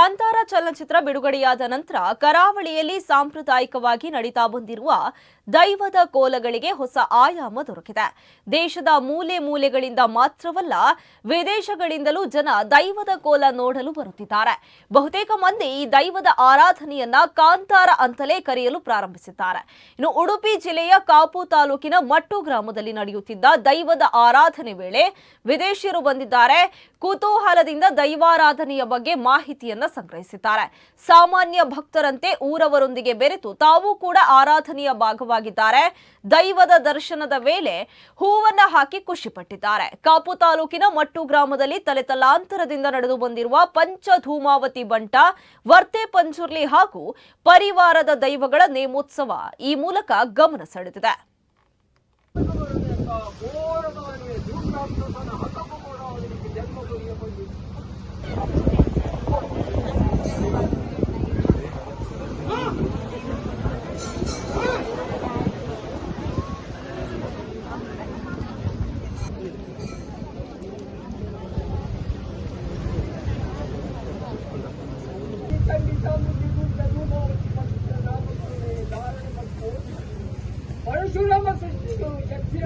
ಕಾಂತಾರ ಚಲನಚಿತ್ರ ಬಿಡುಗಡೆಯಾದ ನಂತರ ಕರಾವಳಿಯಲ್ಲಿ ಸಾಂಪ್ರದಾಯಿಕವಾಗಿ ನಡೀತಾ ಬಂದಿರುವ ದೈವದ ಕೋಲಗಳಿಗೆ ಹೊಸ ಆಯಾಮ ದೊರಕಿದೆ. ದೇಶದ ಮೂಲೆ ಮೂಲೆಗಳಿಂದ ಮಾತ್ರವಲ್ಲ, ವಿದೇಶಗಳಿಂದಲೂ ಜನ ದೈವದ ಕೋಲ ನೋಡಲು ಬರುತ್ತಿದ್ದಾರೆ. ಬಹುತೇಕ ಮಂದಿ ಈ ದೈವದ ಆರಾಧನೆಯನ್ನ ಕಾಂತಾರ ಅಂತಲೇ ಕರೆಯಲು ಪ್ರಾರಂಭಿಸಿದ್ದಾರೆ. ಇನ್ನು ಉಡುಪಿ ಜಿಲ್ಲೆಯ ಕಾಪು ತಾಲೂಕಿನ ಮಟ್ಟು ಗ್ರಾಮದಲ್ಲಿ ನಡೆಯುತ್ತಿದ್ದ ದೈವದ ಆರಾಧನೆ ವೇಳೆ ವಿದೇಶಿಯರು ಬಂದಿದ್ದಾರೆ. ಕುತೂಹಲದಿಂದ ದೈವಾರಾಧನೆಯ ಬಗ್ಗೆ ಮಾಹಿತಿಯನ್ನ ಸಂಗ್ರಹಿಸಿದ್ದಾರೆ. ಸಾಮಾನ್ಯ ಭಕ್ತರಂತೆ ಊರವರೊಂದಿಗೆ ಬೆರೆತು ತಾವು ಕೂಡ ಆರಾಧನೆಯ ಭಾಗವಾಗಿದ್ದಾರೆ. ದೈವದ ದರ್ಶನದ ವೇಳೆ ಹೂವನ್ನ ಹಾಕಿ ಖುಷಿಪಟ್ಟಿದ್ದಾರೆ. ಕಾಪು ತಾಲೂಕಿನ ಮಟ್ಟು ಗ್ರಾಮದಲ್ಲಿ ತಲೆತಲಾಂತರದಿಂದ ನಡೆದು ಬಂದಿರುವ ಪಂಚಧೂಮಾವತಿ ಬಂಟ, ವರ್ತೆ ಪಂಜುರ್ಲಿ ಹಾಗೂ ಪರಿವಾರದ ದೈವಗಳ ನೇಮೋತ್ಸವ ಈ ಮೂಲಕ ಗಮನ ಸೆಳೆದಿದೆ. ಪರಶುರಾಮ ಸೃಷ್ಟಿಸಿದ